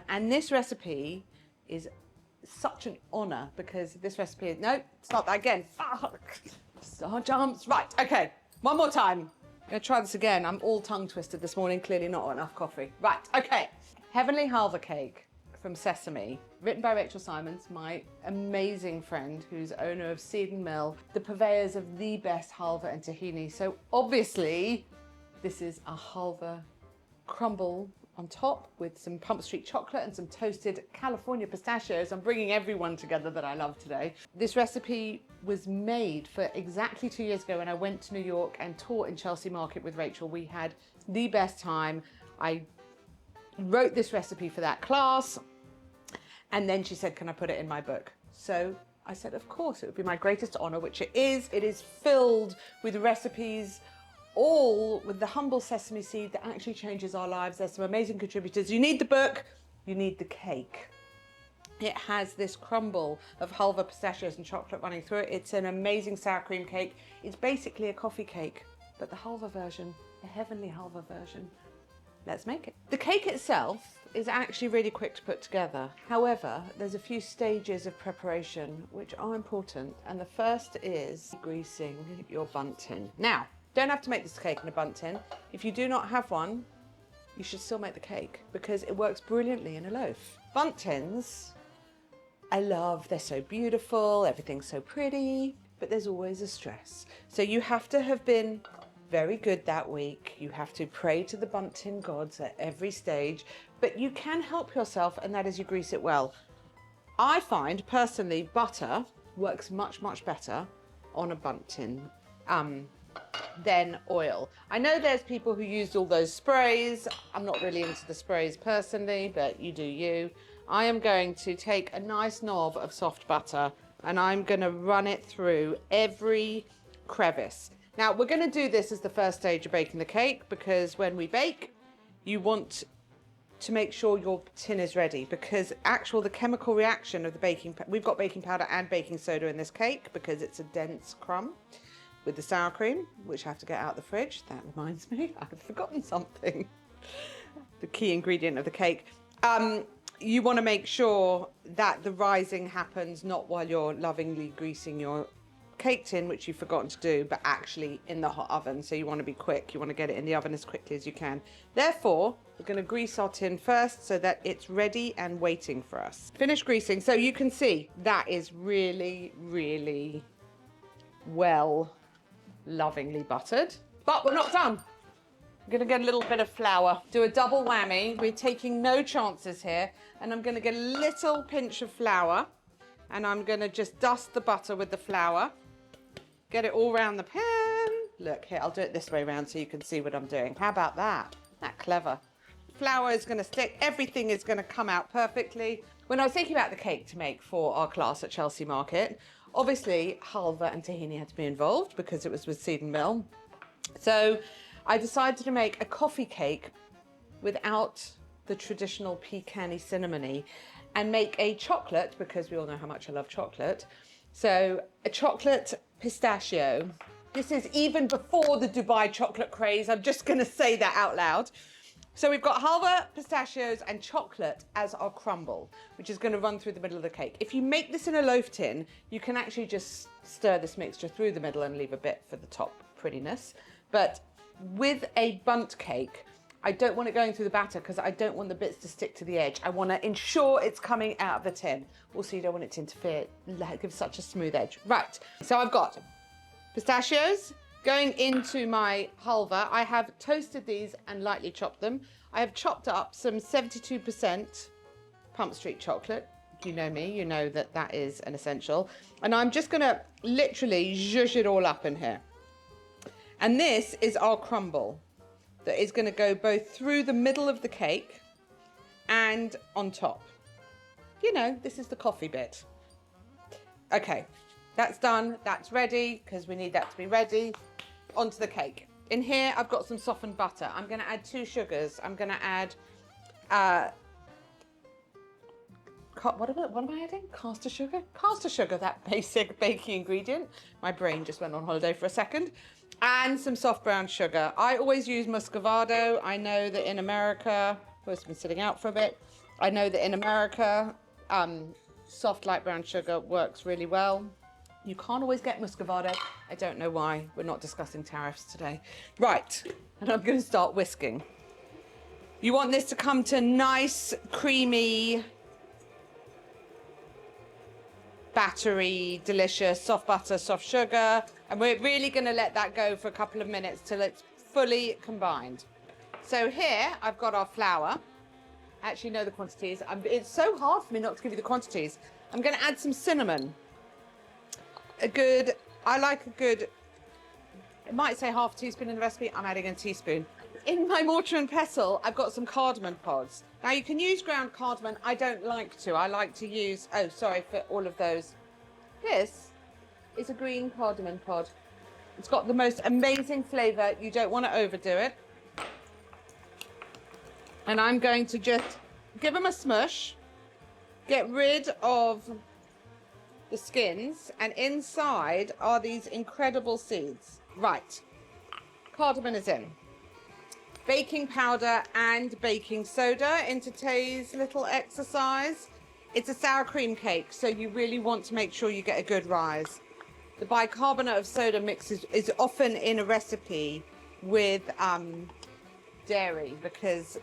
And this recipe is such an honor because this recipe is, no, start that again. Fuck. Star jumps. Right, okay, one more time. I'm gonna try this again. I'm all tongue twisted this morning, clearly not enough coffee. Right, okay. Heavenly Halva cake from Sesame, written by Rachel Simons, my amazing friend who's owner of Seed and Mill, the purveyors of the best halva and tahini. So obviously, this is a halva crumble on top with some Pump Street chocolate and some toasted California pistachios. I'm bringing everyone together that I love today. This recipe was made for exactly 2 years ago when I went to New York and taught in Chelsea Market with Rachel. We had the best time. I wrote this recipe for that class, and then she said, can I put it in my book? So I said, of course, it would be my greatest honor, which it is. It is filled with recipes, all with the humble sesame seed that actually changes our lives. There's some amazing contributors. You need the book, you need the cake. It has this crumble of halva, pistachios and chocolate running through it. It's an amazing sour cream cake. It's basically a coffee cake, but the halva version, the heavenly halva version. Let's make it. The cake itself is actually really quick to put together. However, there's a few stages of preparation which are important. And the first is greasing your bundt tin. Now, don't have to make this cake in a bundt tin. If you do not have one, you should still make the cake because it works brilliantly in a loaf. Bundt tins, I love, they're so beautiful, everything's so pretty, but there's always a stress. So you have to have been very good that week. You have to pray to the bundt tin gods at every stage, but you can help yourself, and that is you grease it well. I find personally butter works much, much better on a bundt tin than oil. I know there's people who use all those sprays. I'm not really into the sprays personally, but you do you. I am going to take a nice knob of soft butter and I'm going to run it through every crevice. Now, we're going to do this as the first stage of baking the cake because when we bake, you want to make sure your tin is ready because the chemical reaction of the baking, we've got baking powder and baking soda in this cake because it's a dense crumb with the sour cream, which I have to get out of the fridge. That reminds me, I've forgotten something. The key ingredient of the cake. You want to make sure that the rising happens not while you're lovingly greasing your cake tin, which you've forgotten to do, but actually in the hot oven. So you want to be quick. You want to get it in the oven as quickly as you can. Therefore, we're going to grease our tin first so that it's ready and waiting for us. Finish greasing. So you can see that is really, really well, lovingly buttered. But we're not done. I'm going to get a little bit of flour. Do a double whammy. We're taking no chances here. And I'm going to get a little pinch of flour. And I'm going to just dust the butter with the flour. Get it all around the pan. Look, here, I'll do it this way around so you can see what I'm doing. How about that? Isn't that clever? Flour is going to stick. Everything is going to come out perfectly. When I was thinking about the cake to make for our class at Chelsea Market, obviously halva and tahini had to be involved because it was with Seed and Mill. So I decided to make a coffee cake without the traditional pecan-y cinnamony and make a chocolate, because we all know how much I love chocolate. So a chocolate pistachio. This is even before the Dubai chocolate craze. I'm just going to say that out loud. So we've got halva, pistachios and chocolate as our crumble, which is going to run through the middle of the cake. If you make this in a loaf tin, you can actually just stir this mixture through the middle and leave a bit for the top prettiness. But with a bundt cake, I don't want it going through the batter because I don't want the bits to stick to the edge. I want to ensure it's coming out of the tin. Also, you don't want it to interfere, give such a smooth edge. Right, so I've got pistachios going into my halva. I have toasted these and lightly chopped them. I have chopped up some 72% Pump Street chocolate. You know me, you know that that is an essential. And I'm just going to literally zhuzh it all up in here. And this is our crumble that is going to go both through the middle of the cake and on top. You know, this is the coffee bit. Okay, that's done. That's ready because we need that to be ready. Onto the cake. In here, I've got some softened butter. I'm going to add 2 sugars. I'm going to add, what am I adding? Caster sugar? Caster sugar, that basic baking ingredient. My brain just went on holiday for a second. And some soft brown sugar. I always use muscovado. I know that in America, it's been sitting out for a bit. I know that in America, soft light brown sugar works really well. You can't always get muscovado. I don't know why. We're not discussing tariffs today. Right, and I'm going to start whisking. You want this to come to nice, creamy, battery, delicious, soft butter, soft sugar. And we're really going to let that go for a couple of minutes till it's fully combined. So here I've got our flour. I actually know the quantities. It's so hard for me not to give you the quantities. I'm going to add some cinnamon. I like a good, it might say half a teaspoon in the recipe. I'm adding a teaspoon. In my mortar and pestle, I've got some cardamom pods. Now you can use ground cardamom. I don't like to. I like to use, oh, sorry for all of those. This is a green cardamom pod. It's got the most amazing flavor. You don't want to overdo it. And I'm going to just give them a smush, get rid of the skins, and inside are these incredible seeds. Right, cardamom is in. Baking powder and baking soda into Tay's little exercise. It's a sour cream cake, so you really want to make sure you get a good rise. The bicarbonate of soda mix is often in a recipe with dairy because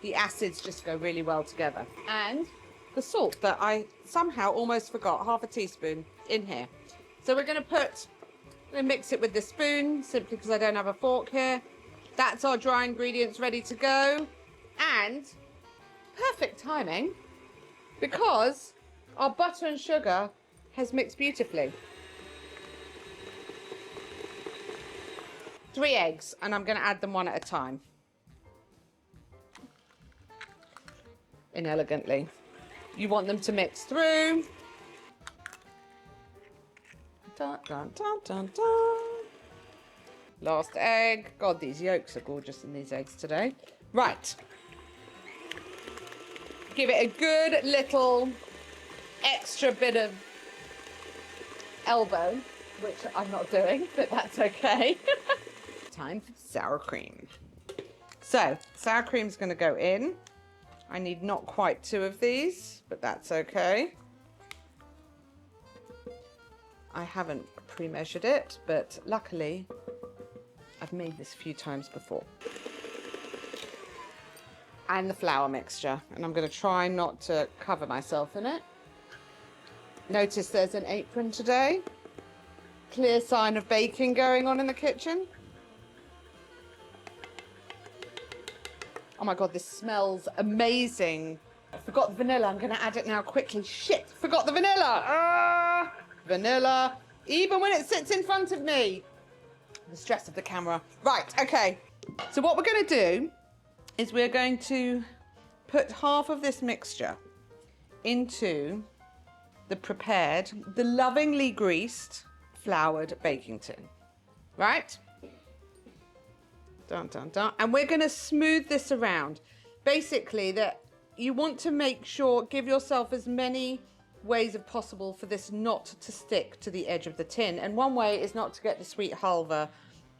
the acids just go really well together. And the salt that I somehow almost forgot, half a teaspoon in here. So we're going to mix it with the spoon simply because I don't have a fork here. That's our dry ingredients ready to go. And perfect timing because our butter and sugar has mixed beautifully. 3 eggs, and I'm going to add them one at a time. Inelegantly. You want them to mix through. Dun, dun, dun, dun, dun. Last egg. God, these yolks are gorgeous in these eggs today. Right. Give it a good little extra bit of elbow, which I'm not doing, but that's okay. Time for sour cream. So, sour cream's going to go in. I need not quite 2 of these, but that's okay. I haven't pre-measured it, but luckily I've made this a few times before. And the flour mixture, and I'm going to try not to cover myself in it. Notice there's an apron today. Clear sign of baking going on in the kitchen. Oh my God, this smells amazing. I forgot the vanilla. I'm going to add it now quickly. Shit, forgot the vanilla. Vanilla, even when it sits in front of me. The stress of the camera. Right, okay. So what we're going to do is we're going to put half of this mixture into the lovingly greased, floured baking tin. Right? Dun, dun, dun. And we're going to smooth this around. Basically, that you want to make sure, give yourself as many ways as possible for this not to stick to the edge of the tin. And one way is not to get the sweet halva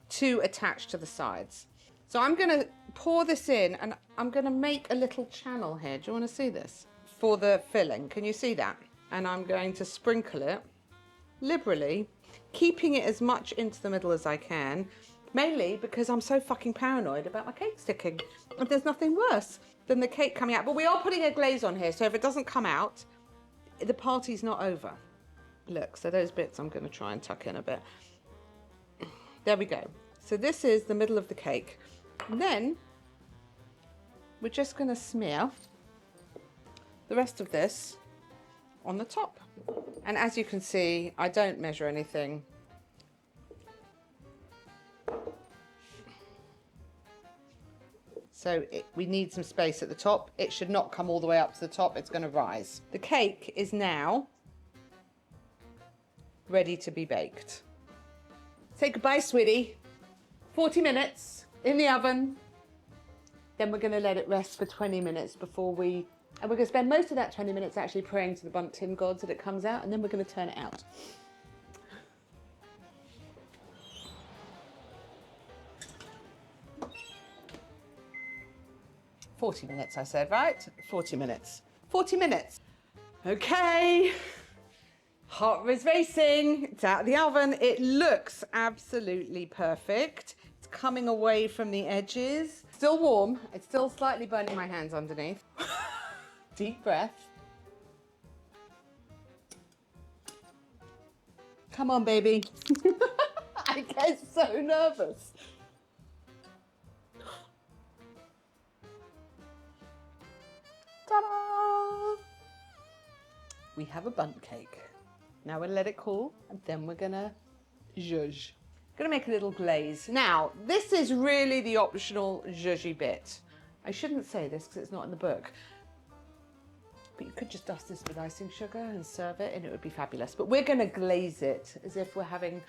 too attached to the sides. So I'm going to pour this in and I'm going to make a little channel here. Do you want to see this? For the filling. Can you see that? And I'm going to sprinkle it liberally, keeping it as much into the middle as I can. Mainly because I'm so fucking paranoid about my cake sticking. And there's nothing worse than the cake coming out. But we are putting a glaze on here, so if it doesn't come out, the party's not over. Look, so those bits I'm going to try and tuck in a bit. There we go. So this is the middle of the cake. And then we're just going to smear the rest of this on the top. And as you can see, I don't measure anything. So we need some space at the top. It should not come all the way up to the top. It's going to rise. The cake is now ready to be baked. Say goodbye, sweetie. 40 minutes in the oven. Then we're going to let it rest for 20 minutes before and we're going to spend most of that 20 minutes actually praying to the bundt tin gods that it comes out, and then we're going to turn it out. 40 minutes, I said, right? 40 minutes. 40 minutes. Okay. Heart is racing. It's out of the oven. It looks absolutely perfect. It's coming away from the edges. Still warm. It's still slightly burning my hands underneath. Deep breath. Come on, baby. I get so nervous. Ta-da! We have a bundt cake. Now we'll let it cool, and then we're gonna zhuzh. Gonna make a little glaze. Now, this is really the optional zhuzhy bit. I shouldn't say this because it's not in the book, but you could just dust this with icing sugar and serve it, and it would be fabulous. But we're gonna glaze it as if we're having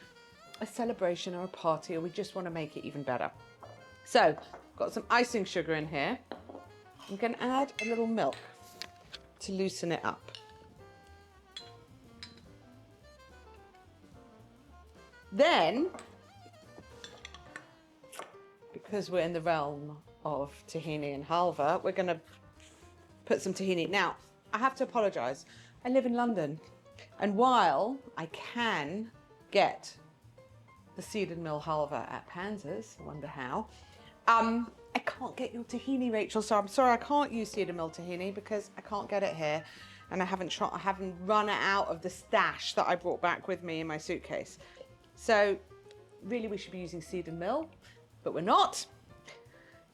a celebration or a party, or we just wanna make it even better. So, got some icing sugar in here. I'm gonna add a little milk to loosen it up. Then, because we're in the realm of tahini and halva, we're going to put some tahini. Now, I have to apologise. I live in London, and while I can get the seeded mill halva at Panzer's, I wonder how, I can't get your tahini, Rachel, so I'm sorry I can't use seeded mill tahini because I can't get it here, and I haven't run it out of the stash that I brought back with me in my suitcase. So really we should be using seeded mill, but we're not.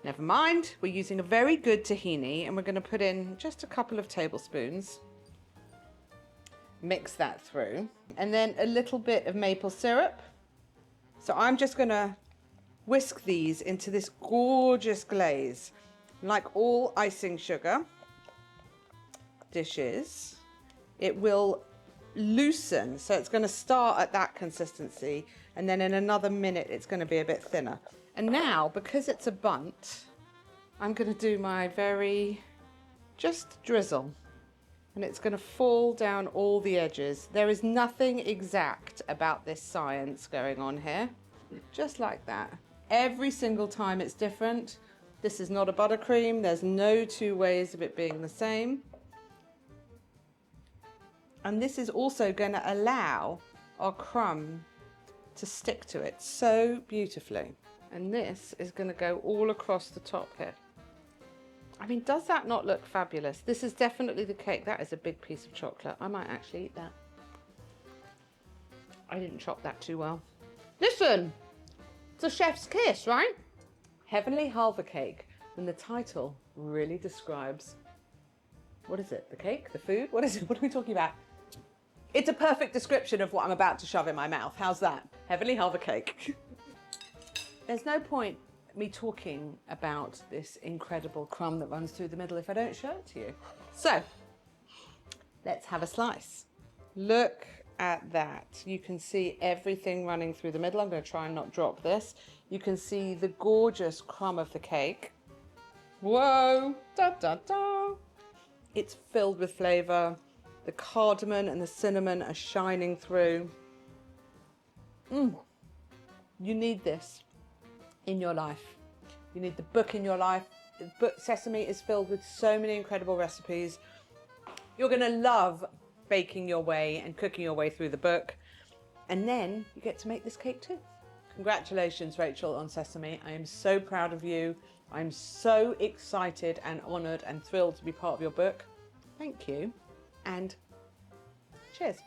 Never mind, we're using a very good tahini, and we're going to put in just a couple of tablespoons. Mix that through, and then a little bit of maple syrup. So I'm just going to whisk these into this gorgeous glaze. Like all icing sugar dishes, it will loosen, so it's going to start at that consistency, and then in another minute it's going to be a bit thinner. And now, because it's a bundt, I'm going to do my very just drizzle, and it's going to fall down all the edges. There is nothing exact about this science going on here, just like that. Every single time it's different. This is not a buttercream. There's no two ways of it being the same. And this is also going to allow our crumb to stick to it so beautifully. And this is going to go all across the top here. I mean, does that not look fabulous? This is definitely the cake. That is a big piece of chocolate. I might actually eat that. I didn't chop that too well. Listen, it's a chef's kiss, right? Heavenly Halva cake. And the title really describes, what is it? The cake? The food? What is it? What are we talking about? It's a perfect description of what I'm about to shove in my mouth. How's that? Heavenly Halva cake. There's no point me talking about this incredible crumb that runs through the middle if I don't show it to you. So, let's have a slice. Look at that. You can see everything running through the middle. I'm going to try and not drop this. You can see the gorgeous crumb of the cake. Whoa! Da, da, da. It's filled with flavour. The cardamom and the cinnamon are shining through. You need this in your life. You need the book in your life. The book Sesame is filled with so many incredible recipes. You're going to love baking your way and cooking your way through the book. And then you get to make this cake too. Congratulations, Rachel, on Sesame. I am so proud of you. I'm so excited and honoured and thrilled to be part of your book. Thank you. And cheers.